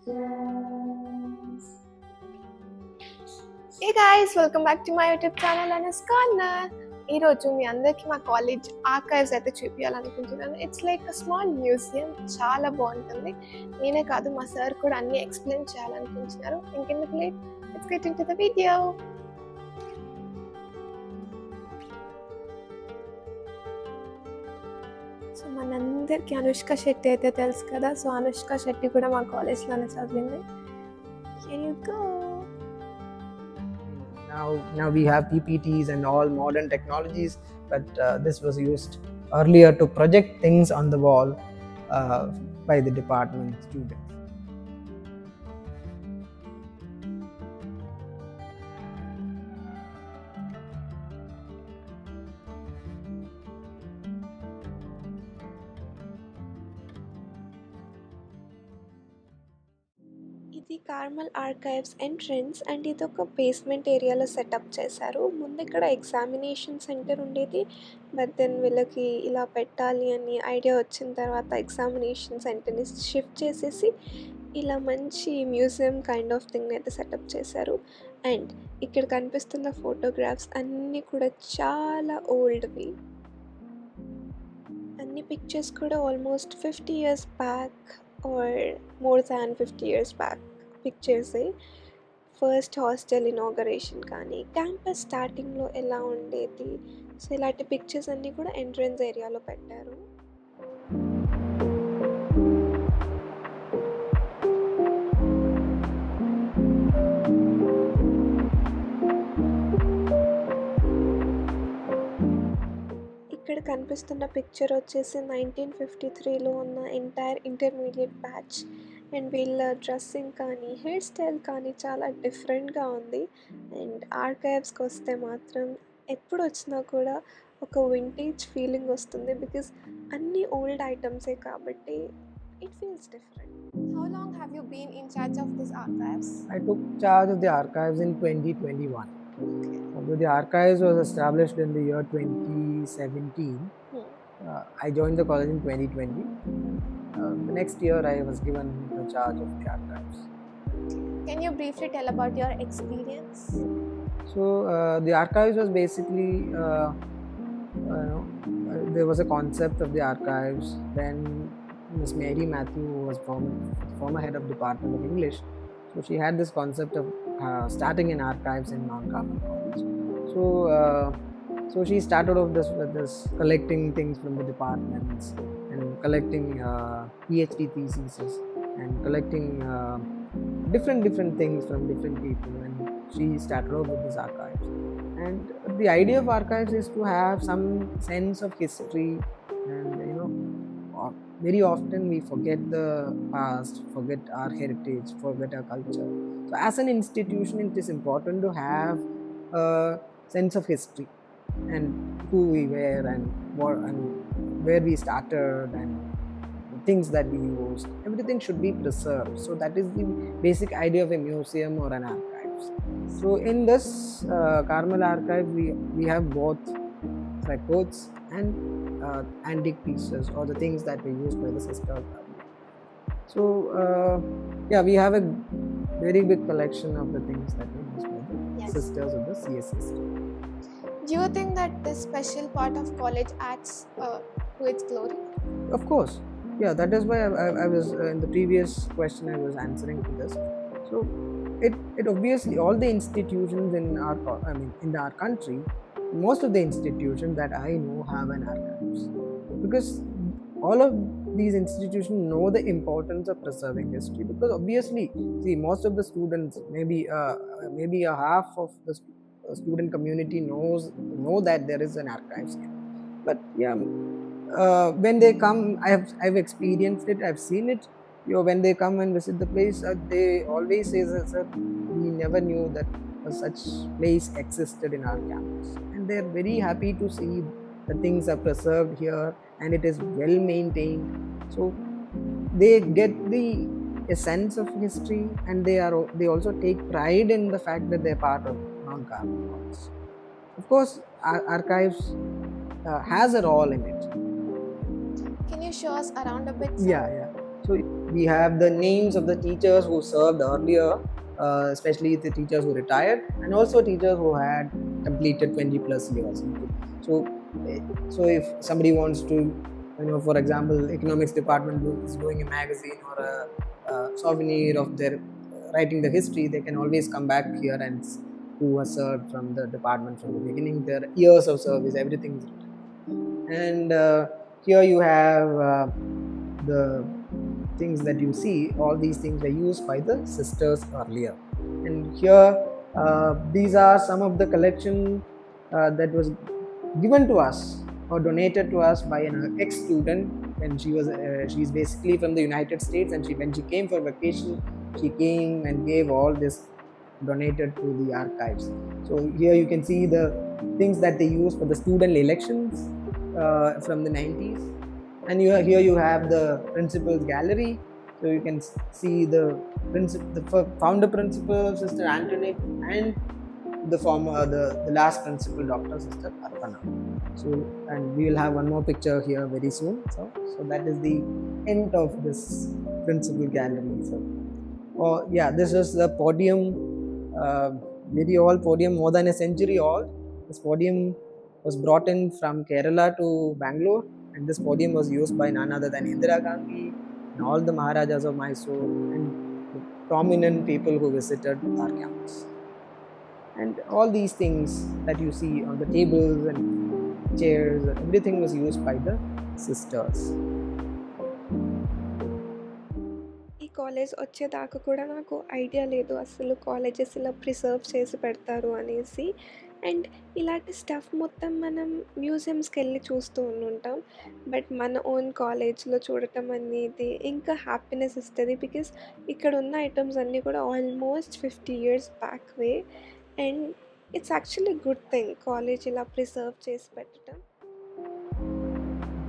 Hey guys, welcome back to my YouTube channel Anuska. ఈ రోజు మీ అందరికి మా కాలేజ్ ఆర్కైవ్స్ అయితే చూపించాలనుకుంటున్నాను. It's like a small museum, చాలా బాగుంటుంది. నేనే కాదు, మా సార్ కూడా అన్ని ఎక్స్ప్లెయిన్ చేయాలనుకుంటున్నారు. ఇంకెందుకు late, let's get into the video. So మనందరికి అనుష్క శెట్టి అయితే తెలుసు కదా. సో అనుష్క శెట్టి కూడా మా కాలేజ్లోనే చదివింది. Here you go. Now we have PPTs and all modern technologies, but this was used earlier to project things on the wall by the department students. ఇది Carmel archives entrance and ఇది ఒక basement ఏరియాలో setup చేశారు. ముందు ఇక్కడ examination centre ఉండేది, but then వీళ్ళకి ఇలా పెట్టాలి అని ఐడియా వచ్చిన తర్వాత ఎగ్జామినేషన్ సెంటర్ని షిఫ్ట్ చేసేసి ఇలా మంచి మ్యూజియం కైండ్ ఆఫ్ థింగ్ అయితే సెటప్ చేశారు. అండ్ ఇక్కడ కనిపిస్తున్న ఫోటోగ్రాఫ్స్ అన్నీ కూడా చాలా ఓల్డ్వి. అన్ని పిక్చర్స్ కూడా almost 50 years back or more than 50 years back పిక్చర్సే. ఫస్ట్ హాస్టల్ ఇనాగరేషన్ కానీ క్యాంపస్ స్టార్టింగ్లో ఎలా ఉండేది, సో ఇలాంటి పిక్చర్స్ అన్నీ కూడా ఎంట్రన్స్ ఏరియాలో పెట్టారు. ఇక్కడ కనిపిస్తున్న పిక్చర్ వచ్చేసి 1953లో ఉన్న ఎంటైర్ ఇంటర్మీడియట్ బ్యాచ్. అండ్ వీళ్ళ డ్రెస్సింగ్ కానీ హెయిర్ స్టైల్ కానీ చాలా డిఫరెంట్గా ఉంది. అండ్ ఆర్కైవ్స్కి వస్తే మాత్రం ఎప్పుడు వచ్చినా కూడా ఒక వింటేజ్ ఫీలింగ్ వస్తుంది, బికాస్ అన్ని ఓల్డ్ ఐటమ్సే కాబట్టి it feels different. How long have you been in charge of this archives? I took charge of the archives in 2021. Although the archives was established in the year 2017, I joined the college in 2020. The next year I was given the charge of the archives. Can you briefly tell about your experience? So the archives was basically there was a concept of the archives. Then Miss Mary Matthew, who was former head of Department of English, so she had this concept of starting in archives in non-Carmel college. So she started off with this collecting things from the departments and collecting PhD theses and collecting different things from different people, and she started off with this archives. And the idea of archives is to have some sense of history, and very often we forget the past, forget our heritage, forget our culture. So as an institution, it is important to have a sense of history and who we were and what and where we started and the things that we used. Everything should be preserved. So that is the basic idea of a museum or an archives. So in this Carmel archive, we have both records and antique pieces, or the things that were used by the sisters. So we have a very big collection of the things that were used by the sisters of the CSS. Do you think that this special part of college adds to its glory? Of course. Yeah, that is why I was in the previous question I was answering to this. So it obviously, all the institutions in our country, most of the institutions that I know have an archives, because all of these institutions know the importance of preserving history. Because obviously, see, most of the students, maybe a half of the student community know that there is an archives here. But when they come, I've experienced it, I've seen it. When they come and visit the place, they always say, "Sir, we never knew that such place existed in our campus." And they're very happy to see the things are preserved here and it is well maintained. So they get a sense of history, and they also take pride in the fact that they're part of non-Carmel college. Of course, archives has a role in it. Can you show us around a bit, sir? Yeah. So we have the names of the teachers who served earlier, especially the teachers who retired, and also teachers who had completed 20 plus years. So, so if somebody wants to, for example, economics department is doing a magazine or a souvenir of their writing the history, they can always come back here and who has served from the department from the beginning. Their years of service, everything is written. And here you have the things that you see. All these things were used by the sisters earlier. And here, these are some of the collection that was given to us or donated to us by an ex-student when she's basically from the United States, and when she came for vacation, she came and gave all this donated to the archives. So here you can see the things that they use for the student elections from the 90s. And here you have the principal's gallery. So you can see the founder principal, Sister Antoinette, and the last principal, Dr. Sister Arpana. So, and we will have one more picture here very soon. So that is the end of this principal gallery. So, yeah, this is the podium, very old podium, more than a century old. This podium was brought in from Kerala to Bangalore, and this podium was used by none other than Indira Gandhi and all the Maharajas of Mysore and the prominent people who visited our campus. And all these things that you see on the tables and chairs, everything was used by the sisters. ఈ college వచ్చేదాకా కూడా నాకు idea లేదు అసలు colleges ఇలా preserve చేసి పెడతారు అనేసి. అండ్ ఇలాంటి స్టఫ్ మొత్తం మనం మ్యూజియంస్కి వెళ్ళి చూస్తూ ఉంటాం, బట్ మన ఓన్ కాలేజ్లో చూడటం అనేది ఇంకా హ్యాపీనెస్ ఇస్తుంది. బికాస్ ఇక్కడ ఉన్న ఐటమ్స్ అన్నీ కూడా ఆల్మోస్ట్ 50 years బ్యాక్వే. And it's actually good thing college ఇలా ప్రిజర్వ్ చేసి పెట్టడం.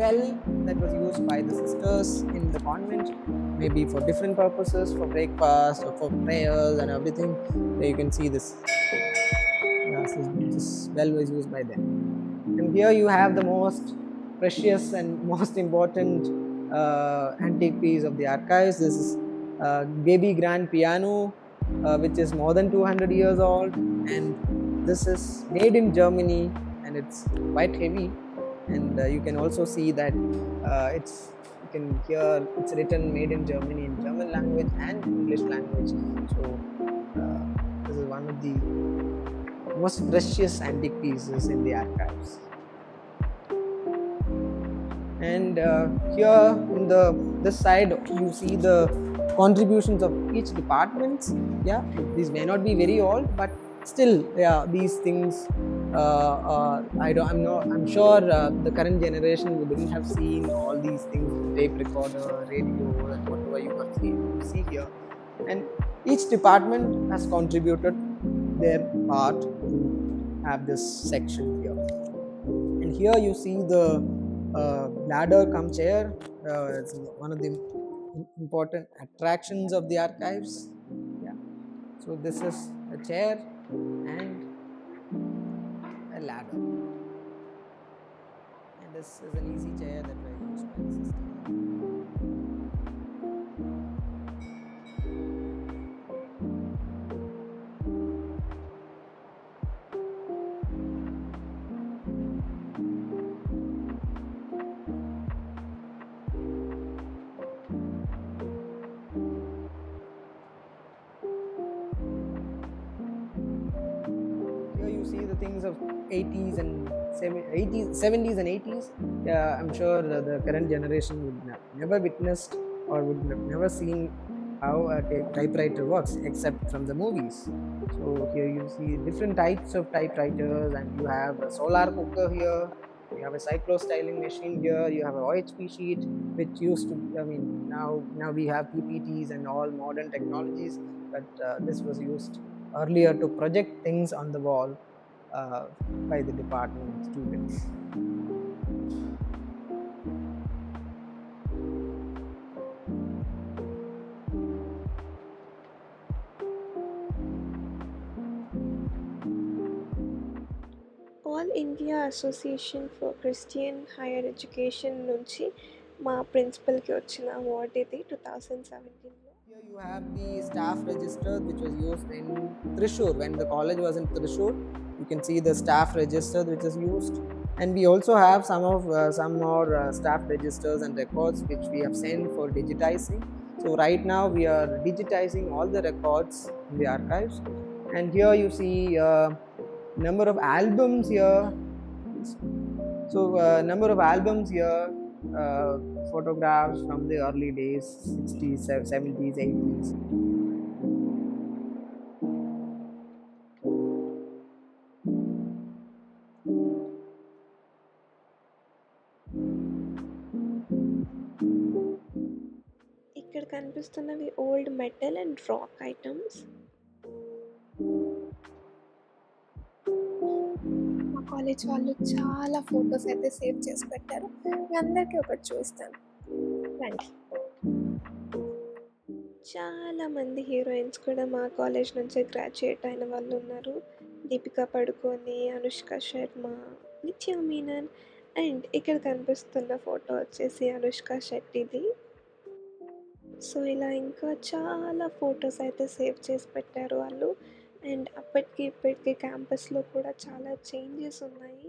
Bell that was used by the sisters in the convent, maybe for different purposes, for breakfast or for prayers and everything. There you can see this. This bell was used by them. And here you have the most precious and most important antique piece of the archives. This is baby grand piano, which is more than 200 years old, and this is made in Germany, and it's quite heavy. And you can also see that you can hear it's written made in Germany in German language and English language. So this is one of the most precious antique pieces in the archives. And here in this side you see the contributions of each department. Yeah, these may not be very old, but still, yeah, these things I'm sure the current generation wouldn't have seen all these things, tape recorder, radio, and whatever you see here. And each department has contributed their part to have this section here. And here you see the ladder cum chair. It's one of the important attractions of the archives. Yeah. So this is a chair and a ladder, and this is an easy chair that were used by the system. Things of 80s and 70s and 80s. Yeah, I'm sure the current generation would never witnessed or would have never seen how a typewriter works except from the movies. So here you see different types of typewriters, and you have a solar cooker here, you have a cyclo-styling machine here, you have a OHP sheet, which used to, now we have PPTs and all modern technologies, but this was used earlier to project things on the wall by the department students. All India association for Christian higher education నుంచి మా ప్రిన్సిపల్కి వచ్చిన award ఇది 2017లో. Here you have the staff register which was used in Thrissur when the college was in Thrissur. You can see the staff register which is used, and we also have some more staff registers and records which we have sent for digitizing. So right now we are digitizing all the records in the archives, and here you see number of albums here. So number of albums here, uh, photographs from the early days, 60s, 70s, 80s. ఇక్కడ కనిపిస్తున్నవి old metal and rock items. మా college వాళ్ళు చాలా photos అయితే save చేసి పెట్టారు. మీ అందరికీ ఒకటి చూపిస్తాను, రండి. చాలామంది హీరోయిన్స్ కూడా మా కాలేజ్ నుంచే గ్రాడ్యుయేట్ అయిన వాళ్ళు ఉన్నారు. దీపికా పడుకోని, అనుష్క శర్మ, నిత్య మీనన్. అండ్ ఇక్కడ కనిపిస్తున్న ఫోటో వచ్చేసి అనుష్క శెట్టిది. సో ఇలా ఇంకా చాలా ఫొటోస్ అయితే సేవ్ చేసి పెట్టారు వాళ్ళు. అండ్ అప్పటికి ఇప్పటికి క్యాంపస్లో కూడా చాలా చేంజెస్ ఉన్నాయి.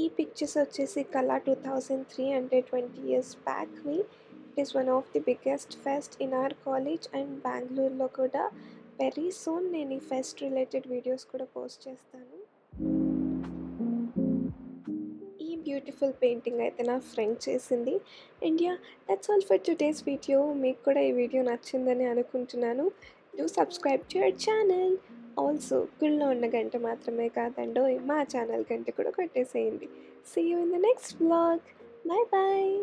ఈ పిక్చర్స్ వచ్చేసి కళా 2003, అంటే 20 years బ్యాక్వి. It is one of the biggest fest in our college. And బెంగళూరులో కూడా వెరీ సూన్ నేను ఈ ఫెస్ట్ రిలేటెడ్ వీడియోస్ కూడా పోస్ట్ చేస్తాను. ఈ బ్యూటిఫుల్ పెయింటింగ్ అయితే నా ఫ్రెండ్ చేసింది. And yeah, that's all for today's video. మీకు కూడా ఈ వీడియో నచ్చిందని అనుకుంటున్నాను. Do subscribe to your channel. Also గుళ్ళో ఉన్న గంట మాత్రమే కాదండో, మా ఛానల్ గంట కూడా కొట్టేసేయండి. See you in the next vlog. Bye bye.